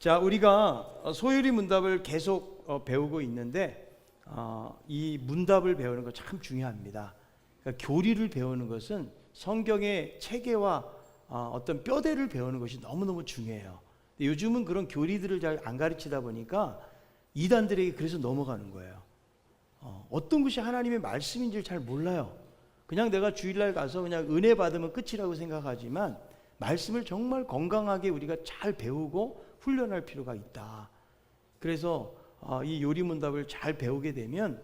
자, 우리가 소유리 문답을 계속 배우고 있는데 이 문답을 배우는 거 참 중요합니다. 그러니까 교리를 배우는 것은 성경의 체계와 어떤 뼈대를 배우는 것이 너무너무 중요해요. 근데 요즘은 그런 교리들을 잘 안 가르치다 보니까 이단들에게 그래서 넘어가는 거예요. 어떤 것이 하나님의 말씀인지를 잘 몰라요. 그냥 내가 주일날 가서 그냥 은혜 받으면 끝이라고 생각하지만 말씀을 정말 건강하게 우리가 잘 배우고 훈련할 필요가 있다. 그래서 이 요리문답을 잘 배우게 되면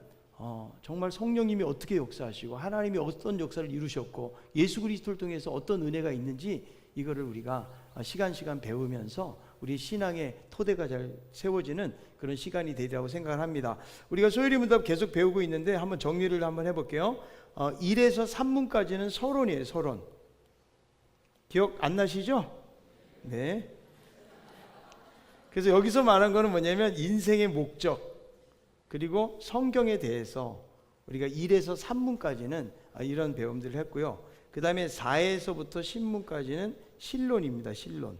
정말 성령님이 어떻게 역사하시고 하나님이 어떤 역사를 이루셨고 예수 그리스도를 통해서 어떤 은혜가 있는지 이거를 우리가 시간 배우면서 우리 신앙의 토대가 잘 세워지는 그런 시간이 되리라고 생각을 합니다. 우리가 소유리 문답 계속 배우고 있는데 한번 정리를 한번 해볼게요. 1에서 3문까지는 서론이에요. 서론. 기억 안 나시죠? 네. 그래서 여기서 말한 거는 뭐냐면 인생의 목적 그리고 성경에 대해서 우리가 1에서 3문까지는 이런 배움들을 했고요. 그 다음에 4에서부터 10문까지는 신론입니다. 신론.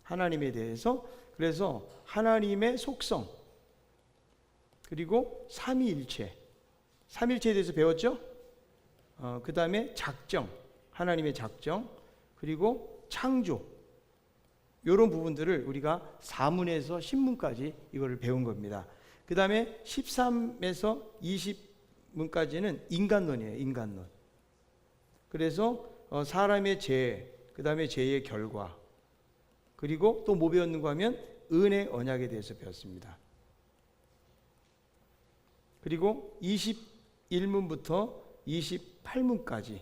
하나님에 대해서. 그래서 하나님의 속성 그리고 삼위일체. 삼위일체에 대해서 배웠죠? 그 다음에 작정. 하나님의 작정. 그리고 창조. 이런 부분들을 우리가 4문에서 10문까지 이거를 배운 겁니다. 그 다음에 13에서 20문까지는 인간론이에요. 인간론. 그래서 사람의 죄, 그 다음에 죄의 결과, 그리고 또 뭐 배웠는가 하면 은혜 언약에 대해서 배웠습니다. 그리고 21문부터 28문까지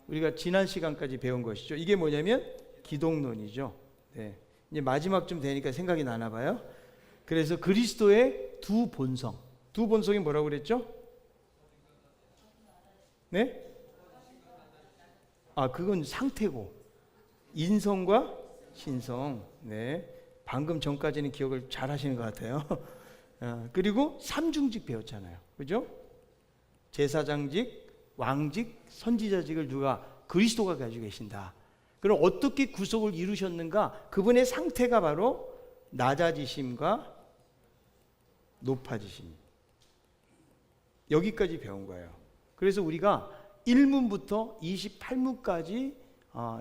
우리가 지난 시간까지 배운 것이죠. 이게 뭐냐면 기독론이죠. 네. 이제 마지막쯤 되니까 생각이 나나 봐요. 그래서 그리스도의 두 본성. 두 본성이 뭐라고 그랬죠? 네? 그건 상태고 인성과 신성. 네. 방금 전까지는 기억을 잘 하시는 것 같아요. 그리고 삼중직 배웠잖아요. 그죠? 제사장직, 왕직, 선지자직을 누가? 그리스도가 가지고 계신다. 그럼 어떻게 구속을 이루셨는가? 그분의 상태가 바로 낮아지심과 높아지심. 여기까지 배운 거예요. 그래서 우리가 1문부터 28문까지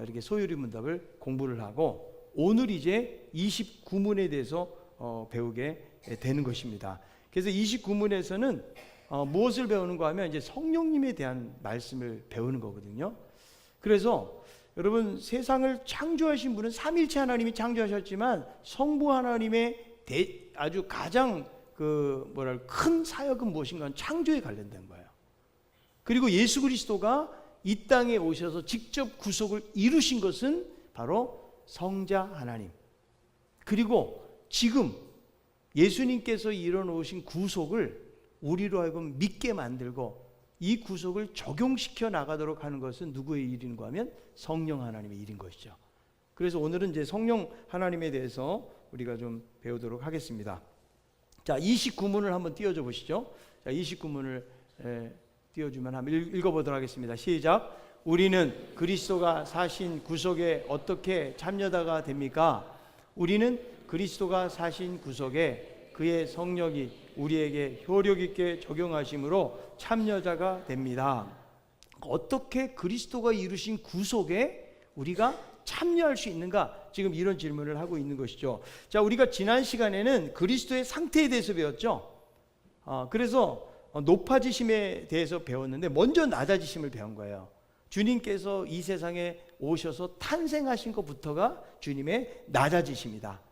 이렇게 소유리 문답을 공부를 하고 오늘 이제 29문에 대해서 배우게 되는 것입니다. 그래서 29문에서는 무엇을 배우는가 하면 이제 성령님에 대한 말씀을 배우는 거거든요. 그래서 여러분 세상을 창조하신 분은 삼위일체 하나님이 창조하셨지만 성부 하나님의 아주 가장 큰 사역은 무엇인가? 창조에 관련된 거예요. 그리고 예수 그리스도가 이 땅에 오셔서 직접 구속을 이루신 것은 바로 성자 하나님. 그리고 지금 예수님께서 이뤄놓으신 구속을 우리로 하여금 믿게 만들고 이 구속을 적용시켜 나가도록 하는 것은 누구의 일인가 하면 성령 하나님의 일인 것이죠. 그래서 오늘은 이제 성령 하나님에 대해서 우리가 좀 배우도록 하겠습니다. 자, 29문을 한번 띄워줘 보시죠. 자, 29문을 띄워주면 한번 읽어보도록 하겠습니다. 시작. 우리는 그리스도가 사신 구속에 어떻게 참여자가 됩니까? 우리는 그리스도가 사신 구속에 그의 성령이 우리에게 효력 있게 적용하심으로 참여자가 됩니다. 어떻게 그리스도가 이루신 구속에 우리가 참여할 수 있는가? 지금 이런 질문을 하고 있는 것이죠. 자, 우리가 지난 시간에는 그리스도의 상태에 대해서 배웠죠. 그래서 높아지심에 대해서 배웠는데 먼저 낮아지심을 배운 거예요. 주님께서 이 세상에 오셔서 탄생하신 것부터가 주님의 낮아지심이다.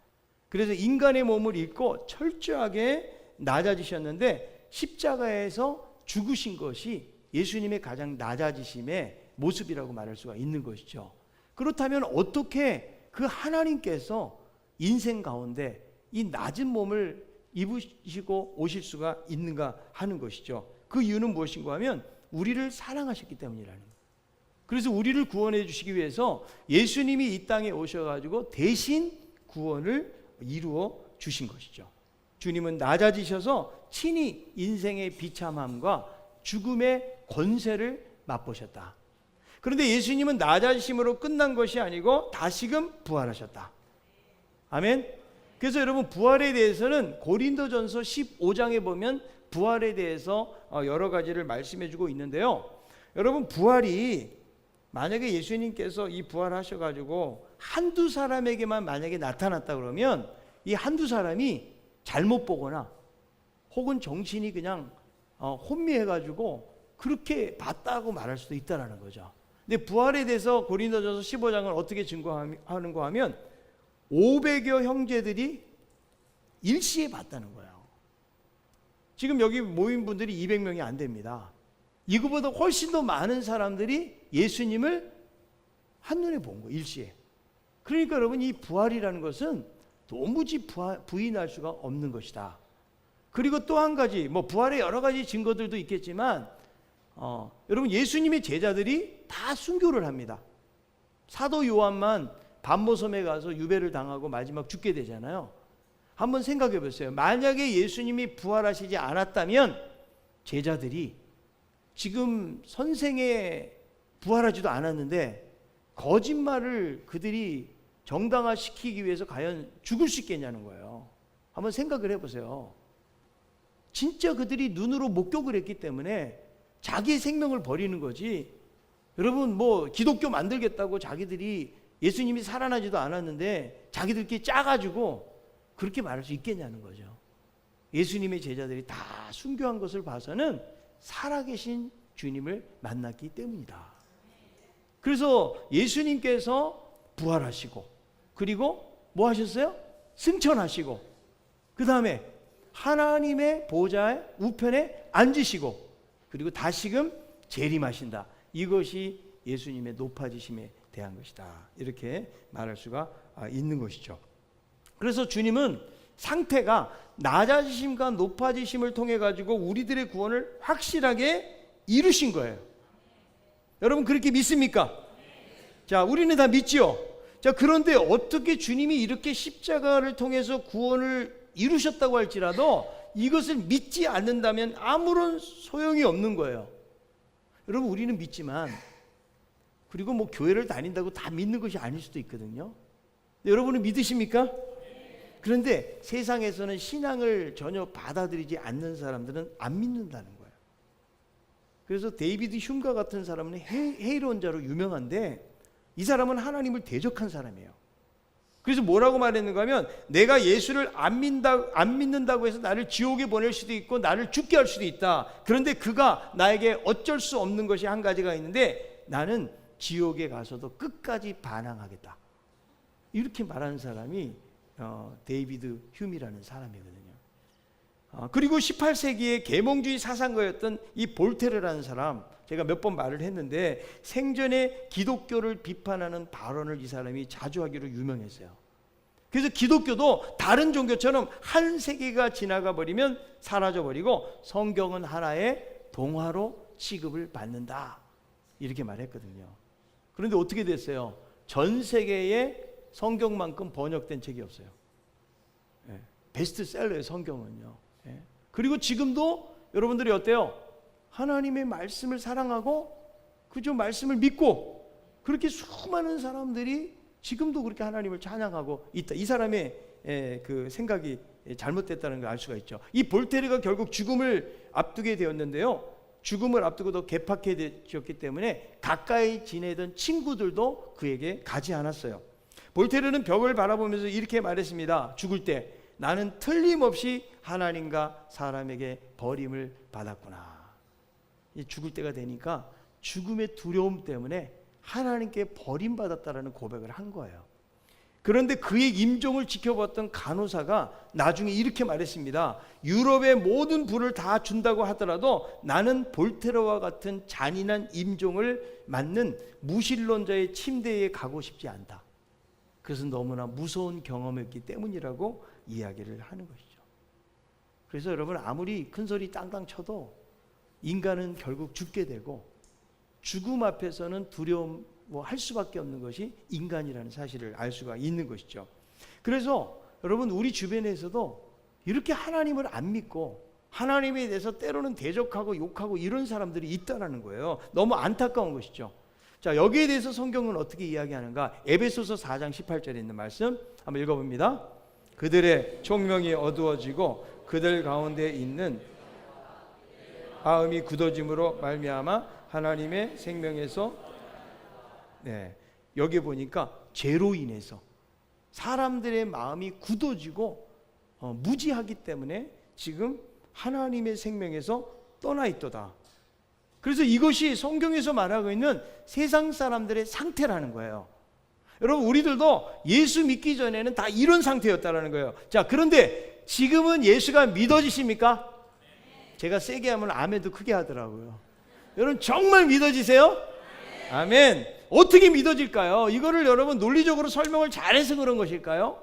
그래서 인간의 몸을 입고 철저하게 낮아지셨는데 십자가에서 죽으신 것이 예수님의 가장 낮아지심의 모습이라고 말할 수가 있는 것이죠. 그렇다면 어떻게 그 하나님께서 인생 가운데 이 낮은 몸을 입으시고 오실 수가 있는가 하는 것이죠. 그 이유는 무엇인가 하면 우리를 사랑하셨기 때문이라는 거예요. 그래서 우리를 구원해 주시기 위해서 예수님이 이 땅에 오셔가지고 대신 구원을 이루어 주신 것이죠. 주님은 낮아지셔서 친히 인생의 비참함과 죽음의 권세를 맛보셨다. 그런데 예수님은 낮아지심으로 끝난 것이 아니고 다시금 부활하셨다. 아멘. 그래서 여러분 부활에 대해서는 고린도전서 15장에 보면 부활에 대해서 여러 가지를 말씀해 주고 있는데요. 여러분 부활이 만약에 예수님께서 이 부활하셔가지고 한두 사람에게만 만약에 나타났다 그러면 이 한두 사람이 잘못 보거나 혹은 정신이 그냥 혼미해가지고 그렇게 봤다고 말할 수도 있다라는 거죠. 근데 부활에 대해서 고린도전서 15장을 어떻게 증거하는가 하면 500여 형제들이 일시에 봤다는 거예요. 지금 여기 모인 분들이 200명이 안 됩니다. 이거보다 훨씬 더 많은 사람들이 예수님을 한눈에 본 거예요. 일시에. 그러니까 여러분 이 부활이라는 것은 도무지 부인할 수가 없는 것이다. 그리고 또 한 가지 부활의 여러 가지 증거들도 있겠지만 여러분 예수님의 제자들이 다 순교를 합니다. 사도 요한만 반모섬에 가서 유배를 당하고 마지막 죽게 되잖아요. 한번 생각해 보세요. 만약에 예수님이 부활하시지 않았다면 제자들이 지금 선생에 부활하지도 않았는데 거짓말을 그들이 정당화시키기 위해서 과연 죽을 수 있겠냐는 거예요. 한번 생각을 해보세요. 진짜 그들이 눈으로 목격을 했기 때문에 자기의 생명을 버리는 거지. 여러분 기독교 만들겠다고 자기들이 예수님이 살아나지도 않았는데 자기들끼리 짜가지고 그렇게 말할 수 있겠냐는 거죠. 예수님의 제자들이 다 순교한 것을 봐서는 살아계신 주님을 만났기 때문이다. 그래서 예수님께서 부활하시고 그리고 뭐 하셨어요? 승천하시고 그 다음에 하나님의 보좌의 우편에 앉으시고 그리고 다시금 재림하신다. 이것이 예수님의 높아지심에 대한 것이다. 이렇게 말할 수가 있는 것이죠. 그래서 주님은 상태가 낮아지심과 높아지심을 통해 가지고 우리들의 구원을 확실하게 이루신 거예요. 여러분 그렇게 믿습니까? 자, 우리는 다 믿지요. 자, 그런데 어떻게 주님이 이렇게 십자가를 통해서 구원을 이루셨다고 할지라도 이것을 믿지 않는다면 아무런 소용이 없는 거예요. 여러분 우리는 믿지만 그리고 교회를 다닌다고 다 믿는 것이 아닐 수도 있거든요. 여러분은 믿으십니까? 그런데 세상에서는 신앙을 전혀 받아들이지 않는 사람들은 안 믿는다는 거예요. 그래서 데이비드 휴먼과 같은 사람은 회의론자로 유명한데 이 사람은 하나님을 대적한 사람이에요. 그래서 뭐라고 말했는가 하면 내가 예수를 안 믿는다고 해서 나를 지옥에 보낼 수도 있고 나를 죽게 할 수도 있다. 그런데 그가 나에게 어쩔 수 없는 것이 한 가지가 있는데 나는 지옥에 가서도 끝까지 반항하겠다. 이렇게 말하는 사람이 데이비드 휴미라는 사람이거든요. 그리고 18세기의 계몽주의 사상가였던 이 볼테르라는 사람, 제가 몇 번 말을 했는데 생전에 기독교를 비판하는 발언을 이 사람이 자주 하기로 유명했어요. 그래서 기독교도 다른 종교처럼 한 세기가 지나가 버리면 사라져 버리고 성경은 하나의 동화로 취급을 받는다. 이렇게 말했거든요. 그런데 어떻게 됐어요? 전 세계에 성경만큼 번역된 책이 없어요. 베스트셀러예요, 성경은요. 그리고 지금도 여러분들이 어때요? 하나님의 말씀을 사랑하고 그저 말씀을 믿고 그렇게 수많은 사람들이 지금도 그렇게 하나님을 찬양하고 있다. 이 사람의 그 생각이 잘못됐다는 걸 알 수가 있죠. 이 볼테르가 결국 죽음을 앞두게 되었는데요. 죽음을 앞두고 더 개팍해졌기 때문에 가까이 지내던 친구들도 그에게 가지 않았어요. 볼테르는 벽을 바라보면서 이렇게 말했습니다. 죽을 때 나는 틀림없이 하나님과 사람에게 버림을 받았구나. 죽을 때가 되니까 죽음의 두려움 때문에 하나님께 버림받았다라는 고백을 한 거예요. 그런데 그의 임종을 지켜봤던 간호사가 나중에 이렇게 말했습니다. 유럽의 모든 부를 다 준다고 하더라도 나는 볼테르와 같은 잔인한 임종을 맞는 무신론자의 침대에 가고 싶지 않다. 그것은 너무나 무서운 경험이었기 때문이라고 이야기를 하는 것이죠. 그래서 여러분 아무리 큰 소리 땅땅 쳐도 인간은 결국 죽게 되고 죽음 앞에서는 두려움 할 수밖에 없는 것이 인간이라는 사실을 알 수가 있는 것이죠. 그래서 여러분 우리 주변에서도 이렇게 하나님을 안 믿고 하나님에 대해서 때로는 대적하고 욕하고 이런 사람들이 있다라는 거예요. 너무 안타까운 것이죠. 자, 여기에 대해서 성경은 어떻게 이야기하는가? 에베소서 4장 18절에 있는 말씀 한번 읽어봅니다. 그들의 총명이 어두워지고 그들 가운데 있는 마음이 굳어짐으로 말미암아 하나님의 생명에서 여기 보니까 죄로 인해서 사람들의 마음이 굳어지고 무지하기 때문에 지금 하나님의 생명에서 떠나 있도다. 그래서 이것이 성경에서 말하고 있는 세상 사람들의 상태라는 거예요. 여러분, 우리들도 예수 믿기 전에는 다 이런 상태였다라는 거예요. 자, 그런데 지금은 예수가 믿어지십니까? 제가 세게 하면 아멘도 크게 하더라고요. 여러분, 정말 믿어지세요? 아멘. 어떻게 믿어질까요? 이거를 여러분 논리적으로 설명을 잘해서 그런 것일까요?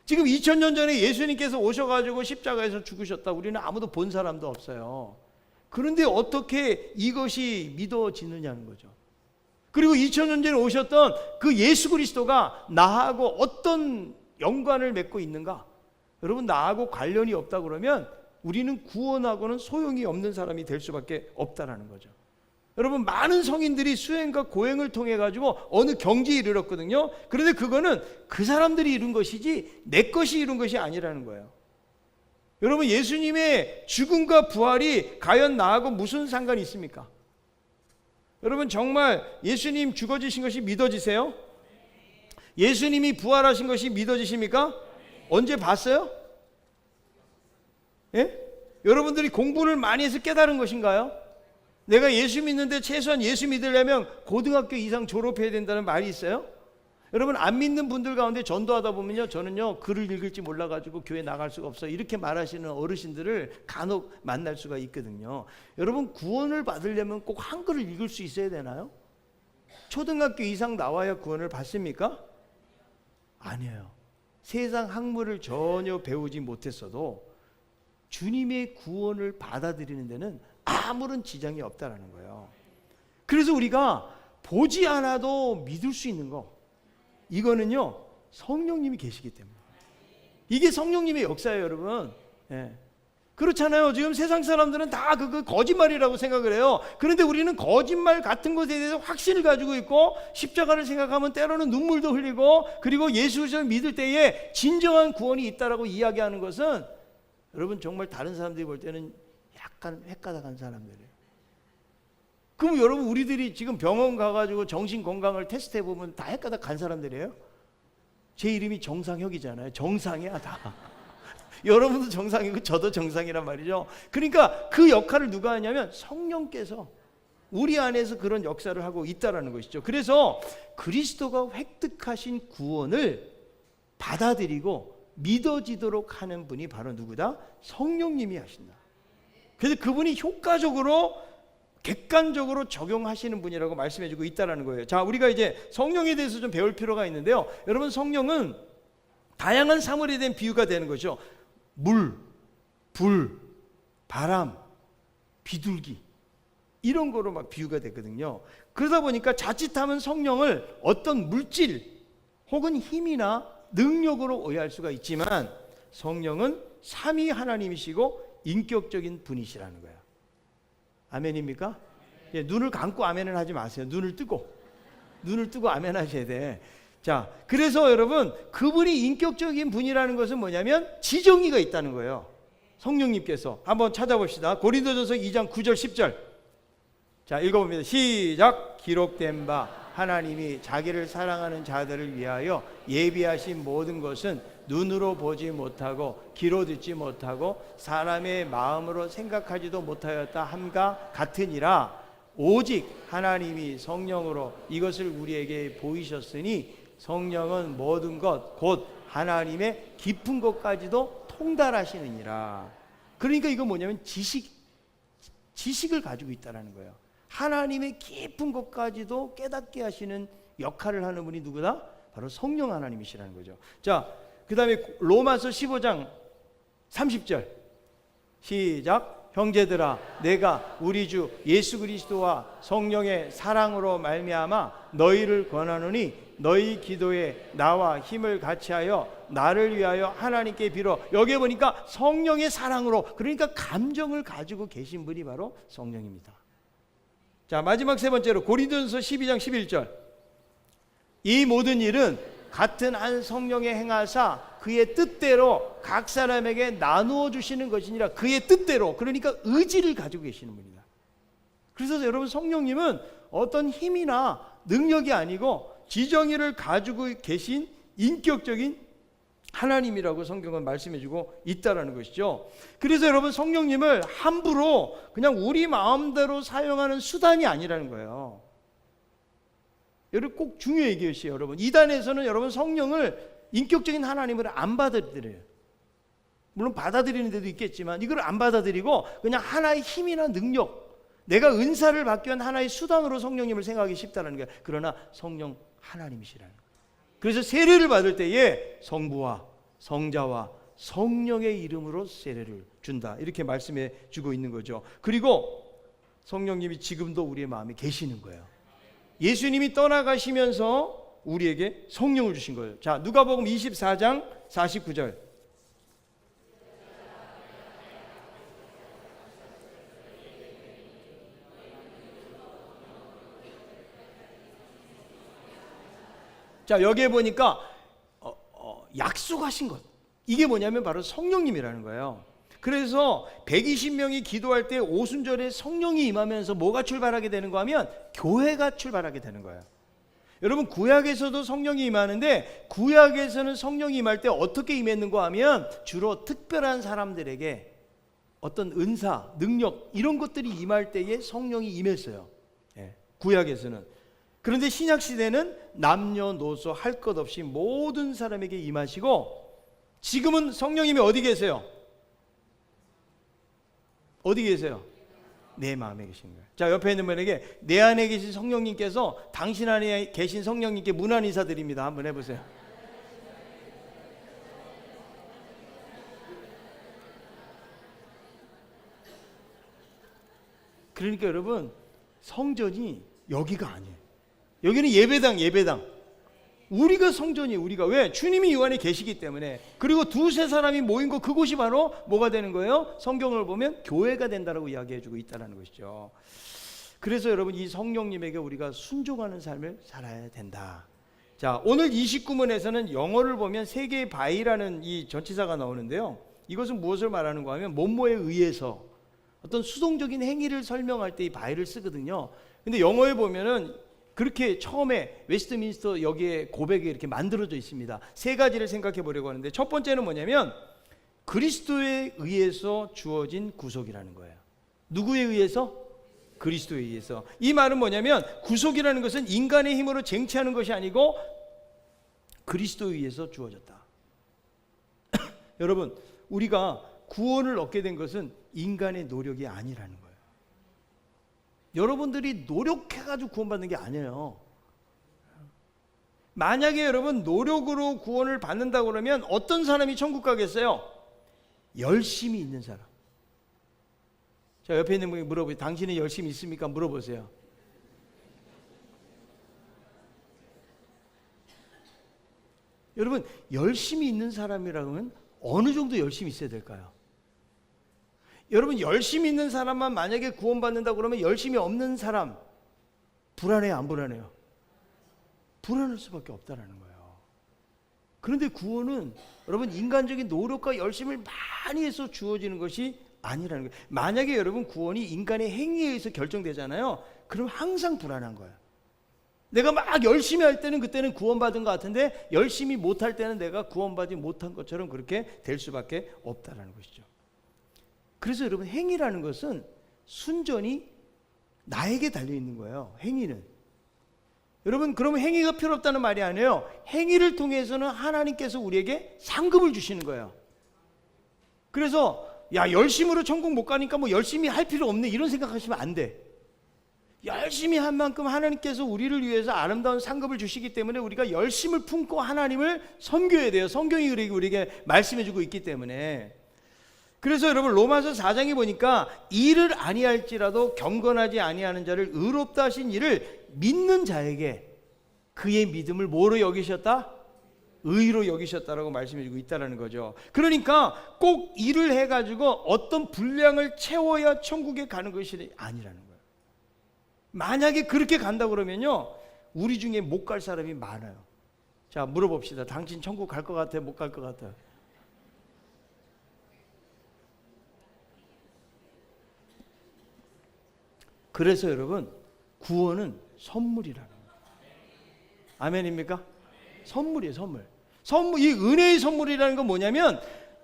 지금 2000년 전에 예수님께서 오셔가지고 십자가에서 죽으셨다. 우리는 아무도 본 사람도 없어요. 그런데 어떻게 이것이 믿어지느냐는 거죠. 그리고 2000년 전에 오셨던 그 예수 그리스도가 나하고 어떤 연관을 맺고 있는가? 여러분, 나하고 관련이 없다 그러면 우리는 구원하고는 소용이 없는 사람이 될 수밖에 없다라는 거죠. 여러분, 많은 성인들이 수행과 고행을 통해 가지고 어느 경지에 이르렀거든요. 그런데 그거는 그 사람들이 이룬 것이지 내 것이 이룬 것이 아니라는 거예요. 여러분, 예수님의 죽음과 부활이 과연 나하고 무슨 상관이 있습니까? 여러분, 정말 예수님 죽어지신 것이 믿어지세요? 예수님이 부활하신 것이 믿어지십니까? 언제 봤어요? 예? 여러분들이 공부를 많이 해서 깨달은 것인가요? 내가 예수 믿는데 최소한 예수 믿으려면 고등학교 이상 졸업해야 된다는 말이 있어요? 여러분, 안 믿는 분들 가운데 전도하다 보면요, 저는요 글을 읽을지 몰라가지고 교회 나갈 수가 없어요, 이렇게 말하시는 어르신들을 간혹 만날 수가 있거든요. 여러분, 구원을 받으려면 꼭 한글을 읽을 수 있어야 되나요? 초등학교 이상 나와야 구원을 받습니까? 아니에요. 세상 학문을 전혀 배우지 못했어도 주님의 구원을 받아들이는 데는 아무런 지장이 없다라는 거예요. 그래서 우리가 보지 않아도 믿을 수 있는 거, 이거는요 성령님이 계시기 때문에. 이게 성령님의 역사예요, 여러분. 예. 그렇잖아요. 지금 세상 사람들은 다 그거 거짓말이라고 생각을 해요. 그런데 우리는 거짓말 같은 것에 대해서 확신을 가지고 있고, 십자가를 생각하면 때로는 눈물도 흘리고, 그리고 예수를 믿을 때에 진정한 구원이 있다라고 이야기하는 것은, 여러분, 정말 다른 사람들이 볼 때는 약간 획가닥한 사람들이에요. 그럼 여러분, 우리들이 지금 병원 가가지고 정신 건강을 테스트해 보면 다 획가닥한 사람들이에요? 제 이름이 정상혁이잖아요. 정상이야 다. 여러분도 정상이고 저도 정상이란 말이죠. 그러니까 그 역할을 누가 하냐면 성령께서 우리 안에서 그런 역사를 하고 있다라는 것이죠. 그래서 그리스도가 획득하신 구원을 받아들이고 믿어지도록 하는 분이 바로 누구다? 성령님이 하신다. 그래서 그분이 효과적으로 객관적으로 적용하시는 분이라고 말씀해주고 있다는 거예요. 자, 우리가 이제 성령에 대해서 좀 배울 필요가 있는데요. 여러분, 성령은 다양한 사물에 대한 비유가 되는 거죠. 물, 불, 바람, 비둘기, 이런 거로 막 비유가 되거든요. 그러다 보니까 자칫하면 성령을 어떤 물질 혹은 힘이나 능력으로 오해할 수가 있지만, 성령은 삼위 하나님이시고 인격적인 분이시라는 거예요. 아멘입니까? 예, 눈을 감고 아멘을 하지 마세요. 눈을 뜨고 아멘 하셔야 돼. 자, 그래서 여러분, 그분이 인격적인 분이라는 것은 뭐냐면 지정의가 있다는 거예요. 성령님께서 한번 찾아봅시다. 고린도전서 2장 9절 10절. 자, 읽어봅니다. 시작. 기록된 바 하나님이 자기를 사랑하는 자들을 위하여 예비하신 모든 것은 눈으로 보지 못하고 귀로 듣지 못하고 사람의 마음으로 생각하지도 못하였다 함과 같으니라. 오직 하나님이 성령으로 이것을 우리에게 보이셨으니 성령은 모든 것 곧 하나님의 깊은 것까지도 통달하시느니라. 그러니까 이거 뭐냐면 지식을 가지고 있다는 거예요. 하나님의 깊은 것까지도 깨닫게 하시는 역할을 하는 분이 누구다? 바로 성령 하나님이시라는 거죠. 자, 그 다음에 로마서 15장 30절 시작. 형제들아, 내가 우리 주 예수 그리스도와 성령의 사랑으로 말미암아 너희를 권하노니 너희 기도에 나와 힘을 같이하여 나를 위하여 하나님께 빌어. 여기에 보니까 성령의 사랑으로, 그러니까 감정을 가지고 계신 분이 바로 성령입니다. 자, 마지막 세 번째로 고린도전서 12장 11절. 이 모든 일은 같은 한 성령의 행하사 그의 뜻대로 각 사람에게 나누어 주시는 것이니라. 그의 뜻대로, 그러니까 의지를 가지고 계시는 분이다. 그래서 여러분, 성령님은 어떤 힘이나 능력이 아니고 지정의를 가지고 계신 인격적인 하나님이라고 성경은 말씀해주고 있다라는 것이죠. 그래서 여러분, 성령님을 함부로 그냥 우리 마음대로 사용하는 수단이 아니라는 거예요. 여러분, 꼭 중요히 얘기하세요. 여러분, 이단에서는 여러분 성령을 인격적인 하나님을 안 받아들여요. 물론 받아들이는 데도 있겠지만 이걸 안 받아들이고 그냥 하나의 힘이나 능력, 내가 은사를 받기 위한 하나의 수단으로 성령님을 생각하기 쉽다는 거예요. 그러나 성령 하나님이시라는 거예요. 그래서 세례를 받을 때에 성부와 성자와 성령의 이름으로 세례를 준다, 이렇게 말씀해 주고 있는 거죠. 그리고 성령님이 지금도 우리의 마음에 계시는 거예요. 예수님이 떠나가시면서 우리에게 성령을 주신 거예요. 자, 누가복음 24장 49절. 자, 여기에 보니까 약속하신 것, 이게 뭐냐면 바로 성령님이라는 거예요. 그래서 120명이 기도할 때 오순절에 성령이 임하면서 뭐가 출발하게 되는가 하면 교회가 출발하게 되는 거예요. 여러분, 구약에서도 성령이 임하는데 구약에서는 성령이 임할 때 어떻게 임했는가 하면 주로 특별한 사람들에게 어떤 은사, 능력 이런 것들이 임할 때에 성령이 임했어요. 구약에서는. 그런데 신약시대는 남녀노소 할 것 없이 모든 사람에게 임하시고, 지금은 성령님이 어디 계세요? 어디 계세요? 내 마음에 계신 거예요. 자, 옆에 있는 분에게 내 안에 계신 성령님께서 당신 안에 계신 성령님께 문안 인사드립니다. 한번 해보세요. 그러니까 여러분, 성전이 여기가 아니에요. 여기는 예배당. 우리가 성전이에요. 우리가. 왜? 주님이 이 안에 계시기 때문에. 그리고 두세 사람이 모인 거, 그곳이 바로 뭐가 되는 거예요? 성경을 보면 교회가 된다라고 이야기해주고 있다는 것이죠. 그래서 여러분, 이 성령님에게 우리가 순종하는 삶을 살아야 된다. 자, 오늘 29문에서는 영어를 보면 세 개의 바이라는 이 전치사가 나오는데요. 이것은 무엇을 말하는가 하면 뭐뭐에 의해서 어떤 수동적인 행위를 설명할 때 이 바이를 쓰거든요. 근데 영어에 보면은 그렇게 처음에 웨스트민스터 여기에 고백이 이렇게 만들어져 있습니다. 세 가지를 생각해 보려고 하는데, 첫 번째는 뭐냐면 그리스도에 의해서 주어진 구속이라는 거예요. 누구에 의해서? 그리스도에 의해서. 이 말은 뭐냐면 구속이라는 것은 인간의 힘으로 쟁취하는 것이 아니고 그리스도에 의해서 주어졌다. 여러분, 우리가 구원을 얻게 된 것은 인간의 노력이 아니라는 거예요. 여러분들이 노력해가지고 구원받는 게 아니에요. 만약에 여러분 노력으로 구원을 받는다고 그러면 어떤 사람이 천국 가겠어요? 열심히 있는 사람. 자, 옆에 있는 분이 물어보세요. 당신은 열심히 있습니까? 물어보세요. 여러분, 열심히 있는 사람이라면 어느 정도 열심히 있어야 될까요? 여러분, 열심히 있는 사람만 만약에 구원받는다고 그러면 열심히 없는 사람 불안해요, 안 불안해요? 불안할 수밖에 없다는 거예요. 그런데 구원은 여러분 인간적인 노력과 열심을 많이 해서 주어지는 것이 아니라는 거예요. 만약에 여러분 구원이 인간의 행위에 의해서 결정되잖아요. 그럼 항상 불안한 거예요. 내가 막 열심히 할 때는 그때는 구원받은 것 같은데 열심히 못할 때는 내가 구원받지 못한 것처럼 그렇게 될 수밖에 없다는 것이죠. 그래서 여러분, 행위라는 것은 순전히 나에게 달려있는 거예요. 행위는. 여러분, 그러면 행위가 필요 없다는 말이 아니에요. 행위를 통해서는 하나님께서 우리에게 상급을 주시는 거예요. 그래서 야, 열심으로 천국 못 가니까 뭐 열심히 할 필요 없네, 이런 생각하시면 안 돼. 열심히 한 만큼 하나님께서 우리를 위해서 아름다운 상급을 주시기 때문에 우리가 열심을 품고 하나님을 섬겨야 돼요. 성경이 우리에게 말씀해주고 있기 때문에. 그래서 여러분, 로마서 4장에 보니까 일을 아니할지라도 경건하지 아니하는 자를 의롭다 하신 이를 믿는 자에게 그의 믿음을 뭐로 여기셨다? 의로 여기셨다라고 말씀해주고 있다는 거죠. 그러니까 꼭 일을 해가지고 어떤 분량을 채워야 천국에 가는 것이 아니라는 거예요. 만약에 그렇게 간다 그러면요, 우리 중에 못 갈 사람이 많아요. 자, 물어봅시다. 당신 천국 갈 것 같아? 못 갈 것 같아? 그래서 여러분, 구원은 선물이라는 거예요. 아멘입니까? 선물이에요, 선물. 이 은혜의 선물이라는 건 뭐냐면,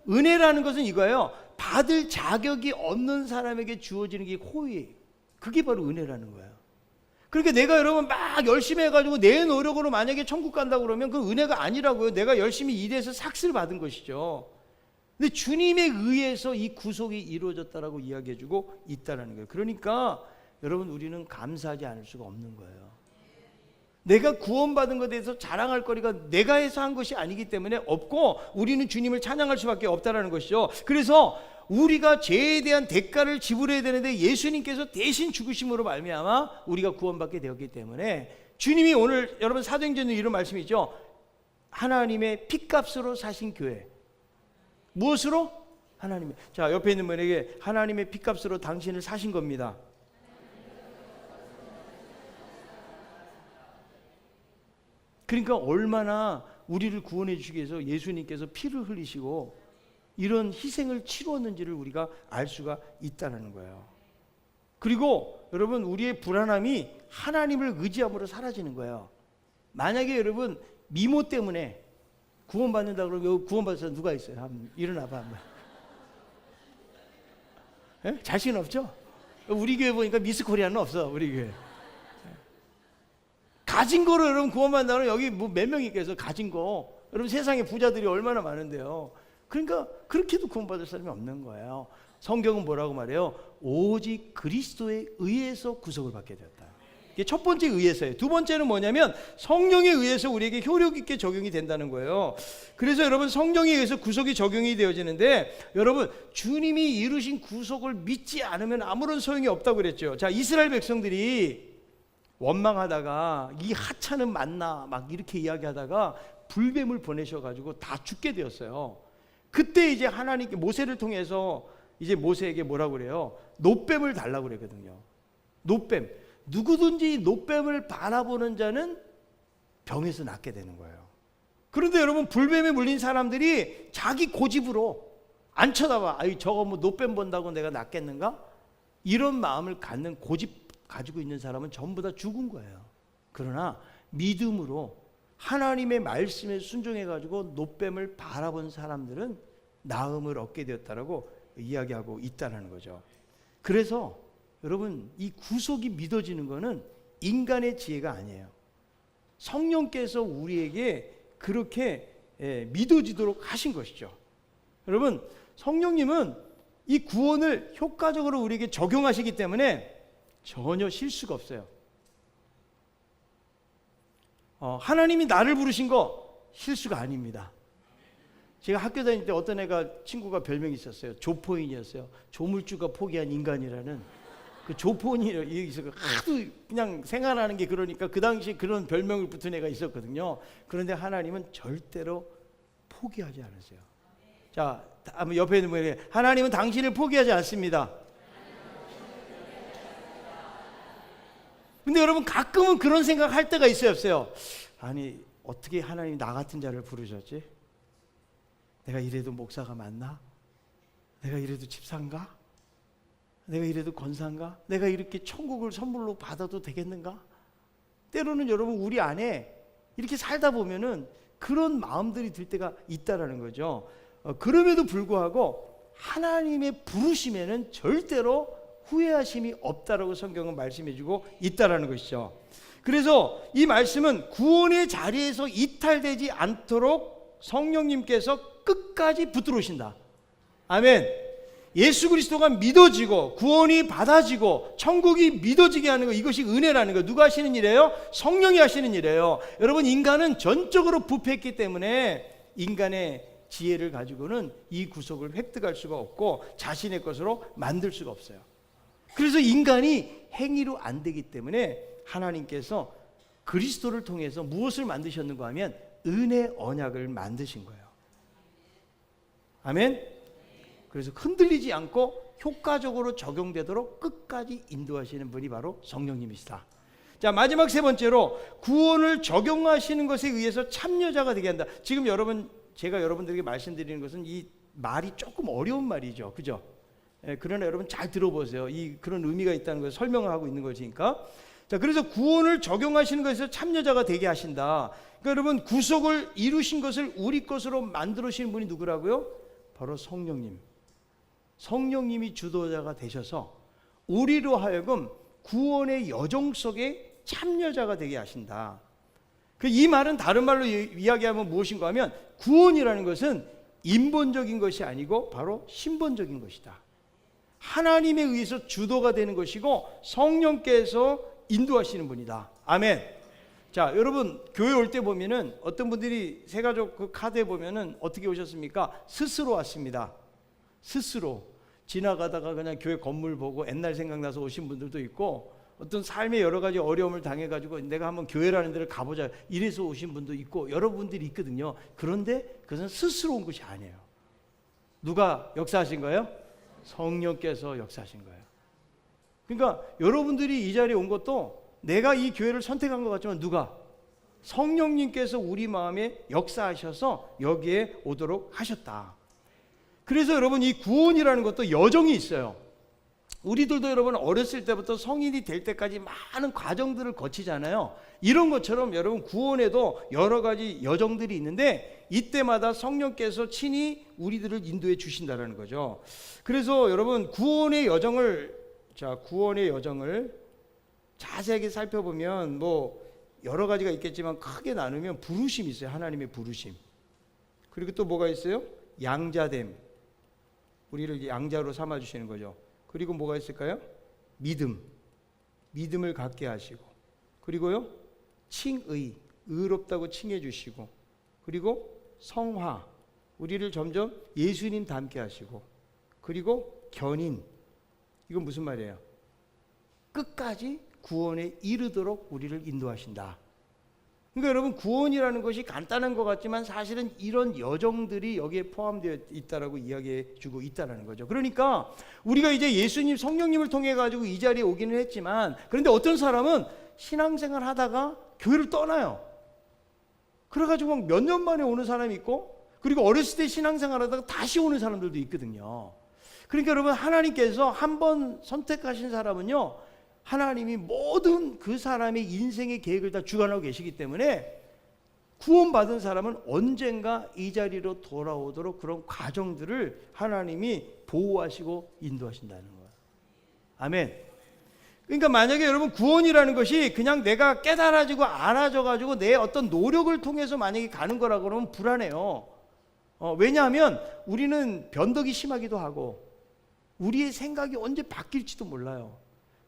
은혜라는 것은 이거예요. 받을 자격이 없는 사람에게 주어지는 게 호의예요. 그게 바로 은혜라는 거예요. 그러니까 내가 여러분 막 열심히 해가지고 내 노력으로 만약에 천국 간다고 그러면 그 은혜가 아니라고요. 내가 열심히 일해서 삭스를 받은 것이죠. 근데 주님에 의해서 이 구속이 이루어졌다라고 이야기해주고 있다는 거예요. 그러니까 여러분, 우리는 감사하지 않을 수가 없는 거예요. 내가 구원받은 것에 대해서 자랑할 거리가 내가 해서 한 것이 아니기 때문에 없고, 우리는 주님을 찬양할 수밖에 없다라는 것이죠. 그래서 우리가 죄에 대한 대가를 지불해야 되는데 예수님께서 대신 죽으심으로 말미암아 우리가 구원받게 되었기 때문에, 주님이 오늘 여러분 사도행전에 이런 말씀이 있죠. 하나님의 핏값으로 사신 교회. 무엇으로? 하나님의. 자, 옆에 있는 분에게 하나님의 핏값으로 당신을 사신 겁니다. 그러니까 얼마나 우리를 구원해 주시기 위해서 예수님께서 피를 흘리시고 이런 희생을 치루었는지를 우리가 알 수가 있다는 거예요. 그리고 여러분, 우리의 불안함이 하나님을 의지함으로 사라지는 거예요. 만약에 여러분 미모 때문에 구원받는다 그러면 여기 구원받은 사람 누가 있어요? 한번 일어나봐 한번. 예? 자신 없죠? 우리 교회 보니까 미스 코리아는 없어. 우리 교회 가진 거로 여러분 구원받는다면 여기 뭐 몇 명이 있겠어? 가진 거. 여러분 세상에 부자들이 얼마나 많은데요. 그러니까 그렇게도 구원받을 사람이 없는 거예요. 성경은 뭐라고 말해요? 오직 그리스도에 의해서 구속을 받게 되었다. 이게 첫 번째 의해서예요. 두 번째는 뭐냐면 성령에 의해서 우리에게 효력 있게 적용이 된다는 거예요. 그래서 여러분, 성령에 의해서 구속이 적용이 되어지는데, 여러분 주님이 이루신 구속을 믿지 않으면 아무런 소용이 없다고 그랬죠. 자, 이스라엘 백성들이 원망하다가 이 하찮은 만나 막 이렇게 이야기하다가 불뱀을 보내셔가지고 다 죽게 되었어요. 그때 이제 하나님께 모세를 통해서 이제 모세에게 뭐라고 그래요? 놋뱀을 달라고 그랬거든요. 놋뱀. 누구든지 놋뱀을 바라보는 자는 병에서 낫게 되는 거예요. 그런데 여러분, 불뱀에 물린 사람들이 자기 고집으로 안 쳐다봐. 아이, 저거 뭐 놋뱀 본다고 내가 낫겠는가? 이런 마음을 갖는 고집 가지고 있는 사람은 전부 다 죽은 거예요. 그러나 믿음으로 하나님의 말씀에 순종해가지고 놋뱀을 바라본 사람들은 나음을 얻게 되었다라고 이야기하고 있다는 거죠. 그래서 여러분, 이 구속이 믿어지는 것은 인간의 지혜가 아니에요. 성령께서 우리에게 그렇게 믿어지도록 하신 것이죠. 여러분, 성령님은 이 구원을 효과적으로 우리에게 적용하시기 때문에 전혀 실수가 없어요. 하나님이 나를 부르신 거 실수가 아닙니다. 제가 학교 다닐 때 어떤 친구가 별명이 있었어요. 조포인이었어요. 조물주가 포기한 인간이라는 그 조포인이 있어서 하도 그냥 생활하는 게 그러니까 그 당시 그런 별명을 붙은 애가 있었거든요. 그런데 하나님은 절대로 포기하지 않으세요. 자, 한번 옆에 있는 분에게 하나님은 당신을 포기하지 않습니다. 근데 여러분, 가끔은 그런 생각할 때가 있어요, 없어요? 아니, 어떻게 하나님이 나 같은 자를 부르셨지? 내가 이래도 목사가 맞나? 내가 이래도 집사인가? 내가 이래도 권사인가? 내가 이렇게 천국을 선물로 받아도 되겠는가? 때로는 여러분, 우리 안에 이렇게 살다 보면은 그런 마음들이 들 때가 있다라는 거죠. 그럼에도 불구하고 하나님의 부르심에는 절대로 후회하심이 없다라고 성경은 말씀해주고 있다라는 것이죠. 그래서 이 말씀은 구원의 자리에서 이탈되지 않도록 성령님께서 끝까지 붙들으신다. 아멘. 예수 그리스도가 믿어지고 구원이 받아지고 천국이 믿어지게 하는 것, 이것이 은혜라는 거. 누가 하시는 일이에요? 성령이 하시는 일이에요. 여러분, 인간은 전적으로 부패했기 때문에 인간의 지혜를 가지고는 이 구속을 획득할 수가 없고 자신의 것으로 만들 수가 없어요. 그래서 인간이 행위로 안 되기 때문에 하나님께서 그리스도를 통해서 무엇을 만드셨는가 하면 은혜 언약을 만드신 거예요. 아멘. 그래서 흔들리지 않고 효과적으로 적용되도록 끝까지 인도하시는 분이 바로 성령님이시다. 자, 마지막 세 번째로 구원을 적용하시는 것에 의해서 참여자가 되게 한다. 지금 제가 여러분들에게 말씀드리는 것은 이 말이 조금 어려운 말이죠. 그죠? 그러나 여러분 잘 들어보세요. 그런 의미가 있다는 것을 설명하고 있는 것이니까. 자, 그래서 구원을 적용하시는 것에서 참여자가 되게 하신다. 그러니까 여러분 구속을 이루신 것을 우리 것으로 만들으시는 분이 누구라고요? 바로 성령님. 성령님이 주도자가 되셔서 우리로 하여금 구원의 여정 속에 참여자가 되게 하신다. 이 말은 다른 말로 이야기하면 무엇인가 하면 구원이라는 것은 인본적인 것이 아니고 바로 신본적인 것이다. 하나님에 의해서 주도가 되는 것이고 성령께서 인도하시는 분이다. 아멘. 자, 여러분 교회 올 때 보면은 어떤 분들이 새가족 그 카드에 보면은 어떻게 오셨습니까? 스스로 왔습니다. 스스로 지나가다가 그냥 교회 건물 보고 옛날 생각나서 오신 분들도 있고, 어떤 삶의 여러 가지 어려움을 당해가지고 내가 한번 교회라는 데를 가보자 이래서 오신 분도 있고 여러분들이 있거든요. 그런데 그것은 스스로 온 것이 아니에요. 누가 역사하신 거예요? 성령께서 역사하신 거예요. 그러니까 여러분들이 이 자리에 온 것도 내가 이 교회를 선택한 것 같지만 누가? 성령님께서 우리 마음에 역사하셔서 여기에 오도록 하셨다. 그래서 여러분 이 구원이라는 것도 여정이 있어요. 우리들도 여러분 어렸을 때부터 성인이 될 때까지 많은 과정들을 거치잖아요. 이런 것처럼 여러분 구원에도 여러 가지 여정들이 있는데 이때마다 성령께서 친히 우리들을 인도해 주신다는 거죠. 그래서 여러분 구원의 여정을 자세하게 살펴보면 뭐 여러 가지가 있겠지만 크게 나누면 부르심이 있어요. 하나님의 부르심. 그리고 또 뭐가 있어요? 양자됨. 우리를 양자로 삼아 주시는 거죠. 그리고 뭐가 있을까요? 믿음을 갖게 하시고, 그리고요 칭의, 의롭다고 칭해 주시고, 그리고 성화, 우리를 점점 예수님 닮게 하시고, 그리고 견인, 이건 무슨 말이에요? 끝까지 구원에 이르도록 우리를 인도하신다. 그러니까 여러분 구원이라는 것이 간단한 것 같지만 사실은 이런 여정들이 여기에 포함되어 있다라고 이야기해 주고 있다는 거죠. 그러니까 우리가 이제 예수님 성령님을 통해 가지고 이 자리에 오기는 했지만, 그런데 어떤 사람은 신앙생활 하다가 교회를 떠나요. 그래가지고 막 몇 년 만에 오는 사람이 있고, 그리고 어렸을 때 신앙생활 하다가 다시 오는 사람들도 있거든요. 그러니까 여러분 하나님께서 한번 선택하신 사람은요, 하나님이 모든 그 사람의 인생의 계획을 다 주관하고 계시기 때문에 구원받은 사람은 언젠가 이 자리로 돌아오도록 그런 과정들을 하나님이 보호하시고 인도하신다는 거예요. 아멘. 그러니까 만약에 여러분 구원이라는 것이 그냥 내가 깨달아지고 알아져가지고 내 어떤 노력을 통해서 만약에 가는 거라고 그러면 불안해요. 왜냐하면 우리는 변덕이 심하기도 하고 우리의 생각이 언제 바뀔지도 몰라요.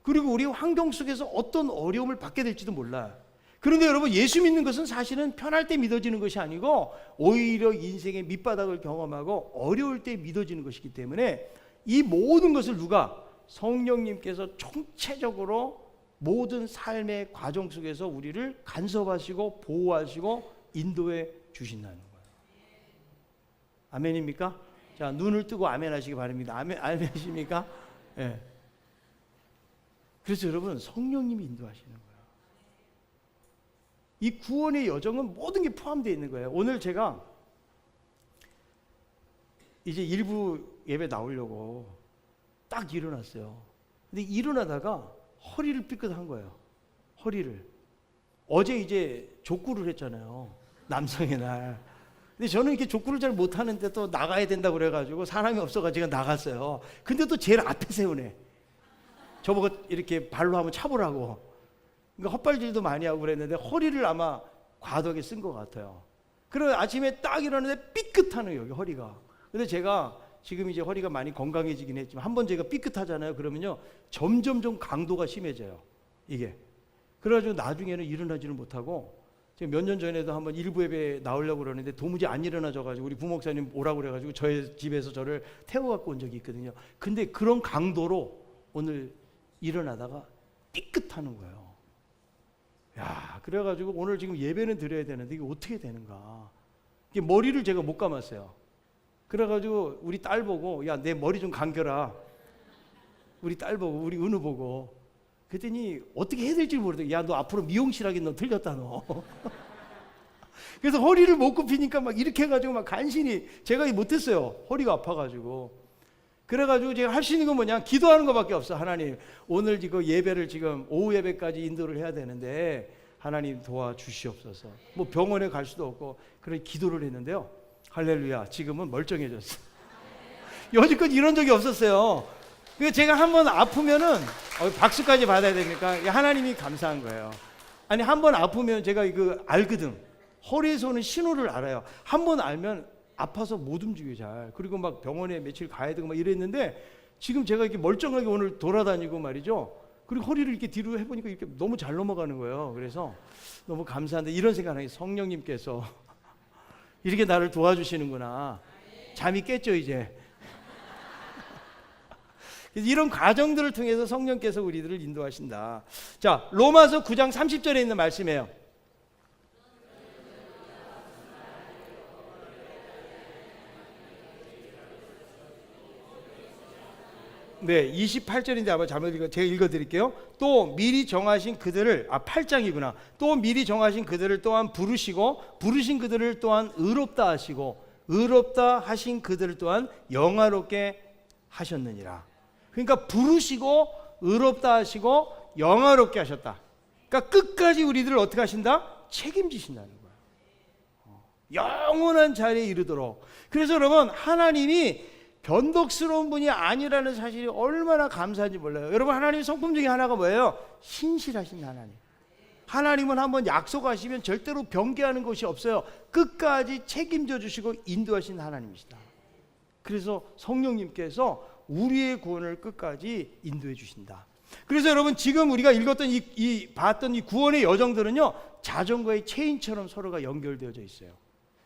그리고 우리 환경 속에서 어떤 어려움을 받게 될지도 몰라요. 그런데 여러분 예수 믿는 것은 사실은 편할 때 믿어지는 것이 아니고 오히려 인생의 밑바닥을 경험하고 어려울 때 믿어지는 것이기 때문에 이 모든 것을 누가? 성령님께서 총체적으로 모든 삶의 과정 속에서 우리를 간섭하시고 보호하시고 인도해 주신다는 거예요. 아멘입니까? 자, 눈을 뜨고 아멘 하시기 바랍니다. 아멘이십니까? 예. 그래서 여러분 성령님이 인도하시는 거예요. 이 구원의 여정은 모든 게 포함되어 있는 거예요. 오늘 제가 이제 일부 예배 나오려고 딱 일어났어요. 근데 일어나다가 허리를 삐끗한 거예요. 허리를. 어제 이제 족구를 했잖아요. 남성의 날. 근데 저는 이렇게 족구를 잘 못하는데 또 나가야 된다고 그래가지고 사람이 없어가지고 나갔어요. 근데 또 제일 앞에 세우네. 저보고 이렇게 발로 한번 차보라고. 그러니까 헛발질도 많이 하고 그랬는데 허리를 아마 과도하게 쓴 것 같아요. 그래서 아침에 딱 일어났는데 삐끗하네요, 여기 허리가. 근데 제가 지금 이제 허리가 많이 건강해지긴 했지만 한번 제가 삐끗하잖아요. 그러면요 점점 좀 강도가 심해져요, 이게. 그래가지고 나중에는 일어나지를 못하고, 지금 몇 년 전에도 한번 일부 예배 나오려고 그러는데 도무지 안 일어나져가지고 우리 부목사님 오라고 그래가지고 저희 집에서 저를 태워갖고 온 적이 있거든요. 근데 그런 강도로 오늘 일어나다가 삐끗하는 거예요. 야, 그래가지고 오늘 지금 예배는 드려야 되는데 이게 어떻게 되는가. 이게 머리를 제가 못 감았어요. 그래가지고 우리 딸 보고, 야, 내 머리 좀 감겨라. 우리 딸 보고, 우리 은우 보고. 그랬더니 어떻게 해야 될지 모르더라고. 야, 너 앞으로 미용실 하긴 너 틀렸다 너. 그래서 허리를 못 굽히니까 막 이렇게 해가지고 막 간신히 제가 못했어요. 허리가 아파가지고. 그래가지고 제가 할 수 있는 건 뭐냐, 기도하는 것밖에 없어. 하나님, 오늘 이거 예배를 지금 오후 예배까지 인도를 해야 되는데 하나님 도와주시옵소서. 뭐 병원에 갈 수도 없고 그래 기도를 했는데요. 할렐루야, 지금은 멀쩡해졌어. 여지껏 이런 적이 없었어요. 그래서 제가 한번 아프면은 박수까지 받아야 되니까 하나님이 감사한 거예요. 아니, 한번 아프면 제가 이거 알거든. 허리에서 오는 신호를 알아요. 한번 알면 아파서 못 움직여 잘. 그리고 막 병원에 며칠 가야 되고 막 이랬는데 지금 제가 이렇게 멀쩡하게 오늘 돌아다니고 말이죠. 그리고 허리를 이렇게 뒤로 해보니까 이렇게 너무 잘 넘어가는 거예요. 그래서 너무 감사한데 이런 생각하니 성령님께서 이렇게 나를 도와주시는구나. 잠이 깼죠 이제. 이런 과정들을 통해서 성령께서 우리들을 인도하신다. 자, 로마서 9장 30절에 있는 말씀이에요. 네, 28절인데 아마 잘못 읽어, 제가 읽어드릴게요. 또 미리 정하신 그들을, 8장이구나. 또 미리 정하신 그들을 또한 부르시고 부르신 그들을 또한 의롭다 하시고 의롭다 하신 그들을 또한 영화롭게 하셨느니라. 그러니까 부르시고 의롭다 하시고 영화롭게 하셨다. 그러니까 끝까지 우리들을 어떻게 하신다? 책임지신다는 거예요. 영원한 자리에 이르도록. 그래서 여러분, 하나님이 변덕스러운 분이 아니라는 사실이 얼마나 감사한지 몰라요. 여러분, 하나님의 성품 중에 하나가 뭐예요? 신실하신 하나님. 하나님은 한번 약속하시면 절대로 변개하는 것이 없어요. 끝까지 책임져 주시고 인도하신 하나님이시다. 그래서 성령님께서 우리의 구원을 끝까지 인도해 주신다. 그래서 여러분, 지금 우리가 읽었던 봤던 이 구원의 여정들은요, 자전거의 체인처럼 서로가 연결되어져 있어요.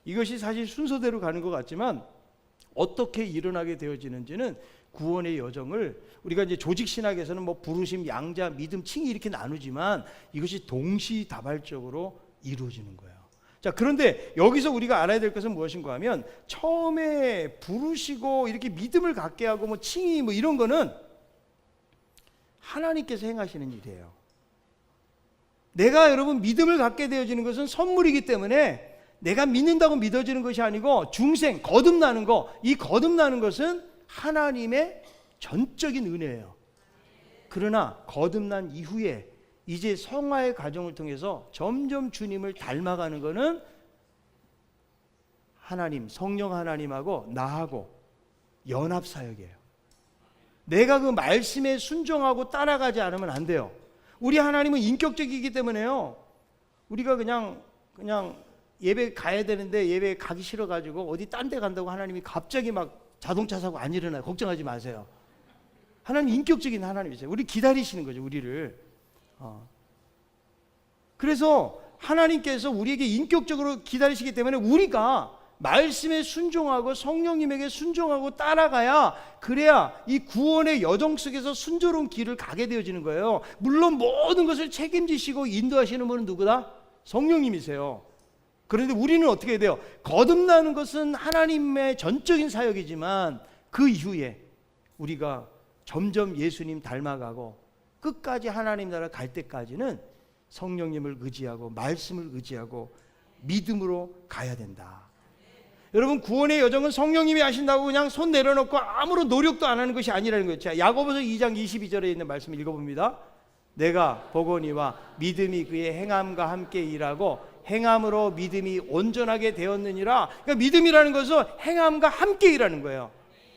이것이 사실 순서대로 가는 것 같지만 어떻게 일어나게 되어지는지는 구원의 여정을 우리가 이제 조직 신학에서는 뭐 부르심, 양자, 믿음, 칭의 이렇게 나누지만 이것이 동시다발적으로 이루어지는 거예요. 자, 그런데 여기서 우리가 알아야 될 것은 무엇인가 하면 처음에 부르시고 이렇게 믿음을 갖게 하고 뭐 칭의 뭐 이런 거는 하나님께서 행하시는 일이에요. 내가 여러분 믿음을 갖게 되어지는 것은 선물이기 때문에 내가 믿는다고 믿어지는 것이 아니고 중생, 거듭나는 거, 이 거듭나는 것은 하나님의 전적인 은혜예요. 그러나 거듭난 이후에 이제 성화의 과정을 통해서 점점 주님을 닮아가는 것은 하나님, 성령 하나님하고 나하고 연합사역이에요. 내가 그 말씀에 순종하고 따라가지 않으면 안 돼요. 우리 하나님은 인격적이기 때문에요. 우리가 그냥 예배 가야 되는데 예배 가기 싫어가지고 어디 딴 데 간다고 하나님이 갑자기 막 자동차 사고 안 일어나요. 걱정하지 마세요. 하나님 인격적인 하나님이세요. 우리 기다리시는 거죠, 우리를. 그래서 하나님께서 우리에게 인격적으로 기다리시기 때문에 우리가 말씀에 순종하고 성령님에게 순종하고 따라가야, 그래야 이 구원의 여정 속에서 순조로운 길을 가게 되어지는 거예요. 물론 모든 것을 책임지시고 인도하시는 분은 누구다? 성령님이세요. 그런데 우리는 어떻게 해야 돼요? 거듭나는 것은 하나님의 전적인 사역이지만 그 이후에 우리가 점점 예수님 닮아가고 끝까지 하나님 나라 갈 때까지는 성령님을 의지하고 말씀을 의지하고 믿음으로 가야 된다. 여러분, 구원의 여정은 성령님이 하신다고 그냥 손 내려놓고 아무런 노력도 안 하는 것이 아니라는 거죠. 야고보서 2장 22절에 있는 말씀 읽어봅니다. 내가 보거니와 믿음이 그의 행함과 함께 일하고 행함으로 믿음이 온전하게 되었느니라. 그러니까 믿음이라는 것은 행함과 함께 일하는 거예요.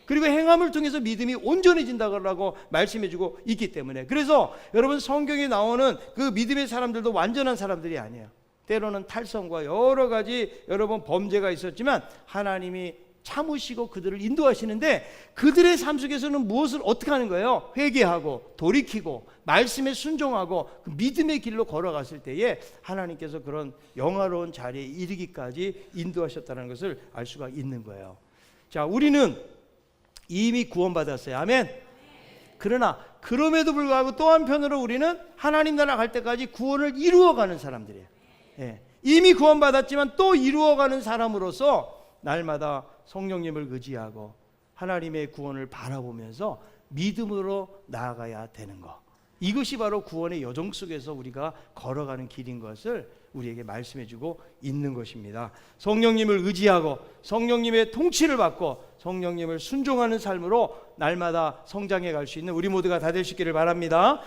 그리고 행함을 통해서 믿음이 온전해진다고 말씀해주고 있기 때문에, 그래서 여러분, 성경에 나오는 그 믿음의 사람들도 완전한 사람들이 아니에요. 때로는 탈선과 여러 가지 여러분 범죄가 있었지만 하나님이 참으시고 그들을 인도하시는데, 그들의 삶 속에서는 무엇을 어떻게 하는 거예요? 회개하고 돌이키고 말씀에 순종하고 그 믿음의 길로 걸어갔을 때에 하나님께서 그런 영화로운 자리에 이르기까지 인도하셨다는 것을 알 수가 있는 거예요. 자, 우리는 이미 구원받았어요. 아멘. 그러나 그럼에도 불구하고 또 한편으로 우리는 하나님 나라 갈 때까지 구원을 이루어가는 사람들이에요. 예. 이미 구원받았지만 또 이루어가는 사람으로서 날마다 성령님을 의지하고 하나님의 구원을 바라보면서 믿음으로 나아가야 되는 것. 이것이 바로 구원의 여정 속에서 우리가 걸어가는 길인 것을 우리에게 말씀해주고 있는 것입니다. 성령님을 의지하고 성령님의 통치를 받고 성령님을 순종하는 삶으로 날마다 성장해 갈 수 있는 우리 모두가 다 될 수 있기를 바랍니다.